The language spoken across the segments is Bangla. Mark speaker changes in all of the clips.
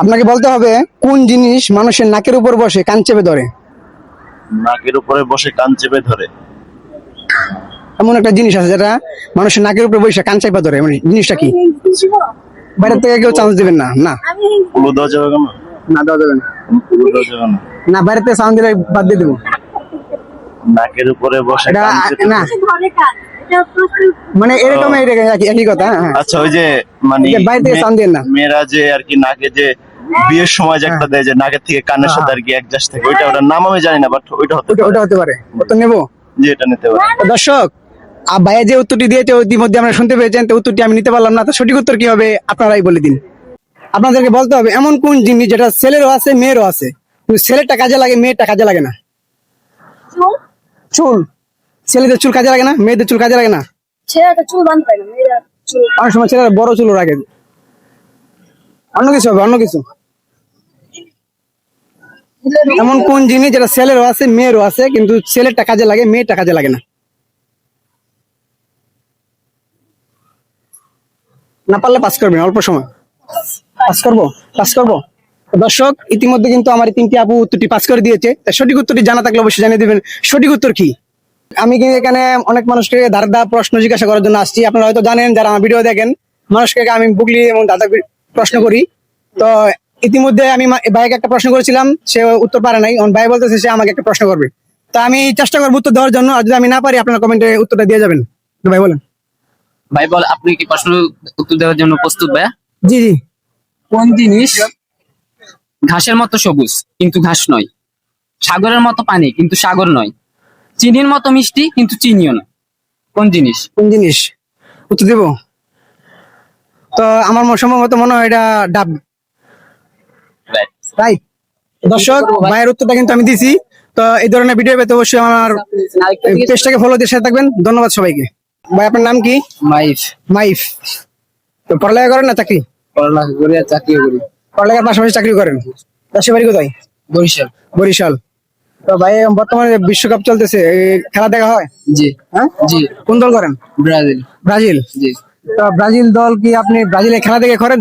Speaker 1: আপনাকে বলতে হবে কোন জিনিস মানুষের নাকের উপর বসে কান চেপে ধরে।
Speaker 2: নাকের উপরে বসে কান চেপে ধরে।
Speaker 1: এমন একটা জিনিস আছে যেটা মানুষের নাকের উপরে বসে কান চেপে ধরে, মানে জিনিসটা কি? বাইরে থেকে কেউ চান্স দিবেন না। না
Speaker 2: ক্লু দেওয়া যাবে কেন?
Speaker 1: না, দেওয়া যাবে না।
Speaker 2: ক্লু দেওয়া যাবে না।
Speaker 1: না, বাইরে থেকে সাউন্ড দিলে বাদ দিয়ে দেবো।
Speaker 2: নাকের উপরে বসে
Speaker 1: এটা
Speaker 2: কান চেপে
Speaker 1: না, মানে এরকম একই কথা। হ্যাঁ,
Speaker 2: আচ্ছা, ওই যে মানে
Speaker 1: এই যে বাইরে থেকে সাউন্ড দেন না।
Speaker 2: মেয়েরা যে আর কি নাকে যে বিয়ের সময় যে একটা দেয় যে নাকের থেকে কানের সাথে আর কি অ্যাডজাস্ট থাকে, ওটার নাম আমি জানি না, বাট ওইটা হতে পারে।
Speaker 1: ওটা হতে পারে। তো নেবো।
Speaker 2: যে এটা নিতে পারে।
Speaker 1: তো দর্শক, ভাইয়া যে উত্তরটি দিয়েছে ইতিমধ্যে আমরা শুনতে পেয়েছেন, তো উত্তরটি আমি নিতে পারলাম না। তো সঠিক উত্তর কি হবে আপনারাই বলে দিন। আপনাদেরকে বলতে হবে এমন কোন জিনিস যেটা ছেলেরও আছে মেয়েরও আছে, কিন্তু ছেলেরটা কাজে লাগে মেয়েরটা কাজে লাগে না। চুল। ছেলেদের চুল কাজে লাগে না, মেয়েদের চুল কাজে লাগে না।
Speaker 3: ছেলেটা চুল বাঁধতে পারে না, মেয়েরা চুল।
Speaker 1: অনেক সময় ছেলেরা বড় চুল রাখে। অন্য কিছু হবে, অন্য কিছু। এমন কোন জিনিস যেটা ছেলেরও আছে মেয়েরও আছে, কিন্তু ছেলেরটা কাজে লাগে মেয়েরটা কাজে লাগে না। না পারলে পাস করবেন, অল্প সময়। পাস করবো। তো দর্শক, ইতিমধ্যে কিন্তু আমার এই তিনটি আপু উত্তরটি পাস করে দিয়েছে। তা সঠিক উত্তরটি জানা থাকলে অবশ্যই জানিয়ে দিবেন সঠিক উত্তর কি। আমি কিন্তু এখানে অনেক মানুষকে ধারদা প্রশ্ন জিজ্ঞাসা করার জন্য আসছি। আপনারা হয়তো জানেন, যারা আমার ভিডিও দেখেন, মানুষকে আমি বুকলি এবং দাদা প্রশ্ন করি। তো ইতিমধ্যে আমি ভাইকে একটা প্রশ্ন করেছিলাম, সে উত্তর পারে নাই। ভাই বলতেছে সে আমাকে একটা প্রশ্ন করবে। তো আমি চেষ্টা করবো উত্তর দেওয়ার জন্য, আর যদি আমি না পারি আপনারা কমেন্টে উত্তরটা দিয়ে যাবেন। তো ভাই বলেন।
Speaker 4: ভাই বল, আপনি কি প্রশ্ন উত্তর দেওয়ার জন্য প্রস্তুত ভাইয়া?
Speaker 1: জি জি।
Speaker 4: কোন জিনিস ঘাসের মতো সবুজ কিন্তু ঘাস নয়, সাগরের মতো পানি কিন্তু সাগর নয়, চিনির মতো মিষ্টি কিন্তু চিনিও নয়? কোন জিনিস?
Speaker 1: কোন জিনিস? উত্তর দেব? তো আমার সম্ভবত মনে হয় এটা ডাব।
Speaker 4: Right.
Speaker 1: রাইট। দর্শক, ভাইয়ের উত্তরটা কিন্তু আমি দিছি। তো এই ধরনের ভিডিও পেতে অবশ্যই আমার পেজটাকে ফলো দিয়ে সাথে থাকবেন। ধন্যবাদ সবাইকে। ভাই আপনার নাম কি?
Speaker 4: মাইফ।
Speaker 1: মাইফ। তো পড়ালেখা করেন না চাকরি?
Speaker 4: পড়ালেখা করি আর চাকরিও করি।
Speaker 1: পড়ালেখার পাশাপাশি চাকরি করেন। দেশের বাড়ি কোথায়?
Speaker 4: বরিশাল।
Speaker 1: বরিশাল। তো ভাই বর্তমানে বিশ্বকাপ চলতেছে, খেলা দেখা হয়?
Speaker 4: জি।
Speaker 1: হ্যাঁ
Speaker 4: জি।
Speaker 1: কোন দল করেন?
Speaker 4: ব্রাজিল।
Speaker 1: ব্রাজিল।
Speaker 4: জি।
Speaker 1: তো ব্রাজিল দল কি আপনি ব্রাজিলের খেলা দেখে করেন,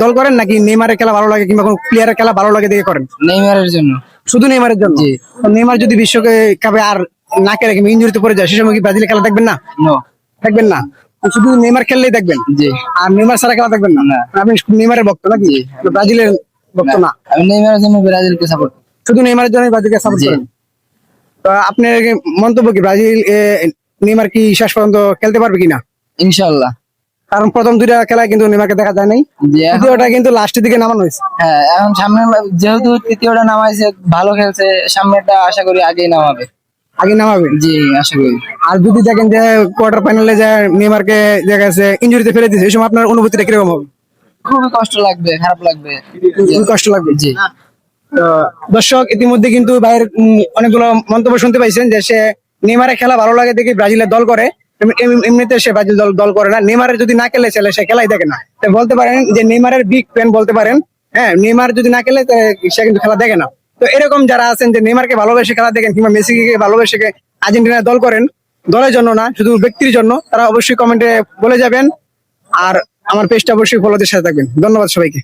Speaker 1: দল করেন, নাকি নেইমারের খেলা ভালো লাগে কিংবা কোন প্লেয়ারের খেলা ভালো লাগে দেখে করেন?
Speaker 4: নেইমারের জন্য।
Speaker 1: শুধু নেইমারের জন্য?
Speaker 4: জি।
Speaker 1: তো নেইমার যদি বিশ্বকাপে আর না খেলে কিংবা ইনজুরিতে পড়ে যায়, সে সময় কি ব্রাজিলের খেলা দেখবেন না?
Speaker 4: নো।
Speaker 1: দেখবেন না? শুধু নেইমার খেললেই দেখবেন?
Speaker 4: জি।
Speaker 1: আর নেইমার ছাড়া খেলা দেখবেন না?
Speaker 4: না।
Speaker 1: আপনি নেইমারের ভক্ত নাকি?
Speaker 4: জি।
Speaker 1: তো ব্রাজিলের ভক্ত না?
Speaker 4: আমি নেইমারের জন্য ব্রাজিলকে সাপোর্ট।
Speaker 1: শুধু নেইমারের জন্য ব্রাজিলকে সাপোর্ট
Speaker 4: জি।
Speaker 1: করেন? তো আপনার মন্তব্য কি, ব্রাজিল নেইমার কি শেষ পর্যন্ত খেলতে পারবে কিনা?
Speaker 4: ইনশাআল্লাহ।
Speaker 1: কারণ প্রথম দুইটা খেলায় কিন্তু নেইমারকে দেখা যায় নাই,
Speaker 4: জি।
Speaker 1: তৃতীয়টা কিন্তু লাস্টের দিকে নামানো হয়েছে।
Speaker 4: হ্যাঁ, এখন সামনে যেহেতু তৃতীয়টা নামাইছে, ভালো খেলছে, সামনেটা আশা করি আগেই নামাবে।
Speaker 1: আগে নামাবে?
Speaker 4: জি, আশা করি।
Speaker 1: আর যদি দেখেন যে কোয়ার্টার ফাইনালে যে নেইমারকে দেখা গেছে ইনজুরিতে ফেলে দিয়েছে, এই সময় আপনার অনুভূতিটা কিরকম হবে?
Speaker 4: খুবই কষ্ট লাগবে, খারাপ লাগবে।
Speaker 1: খুবই কষ্ট লাগবে।
Speaker 4: জি।
Speaker 1: তো দর্শক, ইতিমধ্যে কিন্তু ভাইয়ের অনেকগুলো মন্তব্য শুনতে পাইছেন যে সে নেইমারের খেলা ভালো লাগে দেখে ব্রাজিলের দল করে, এমনিতে সে ব্রাজিল দল করে না। নেইমারের যদি না খেলে সে খেলাই দেখে না। তো বলতে পারেন যে নেইমারের বিগ ফ্যান বলতে পারেন। হ্যাঁ, নেইমার যদি না খেলে সে কিন্তু খেলা দেখে না। তো এরকম যারা আছেন যে নেইমারকে ভালোবেসে খেলা দেখেন কিংবা মেসিকে ভালোবেসে আর্জেন্টিনার দল করেন, দলের জন্য না শুধু ব্যক্তির জন্য, তারা অবশ্যই কমেন্টে বলে যাবেন। আর আমার পেজটা অবশ্যই ফলো দিয়ে সাথে থাকবেন। ধন্যবাদ সবাইকে।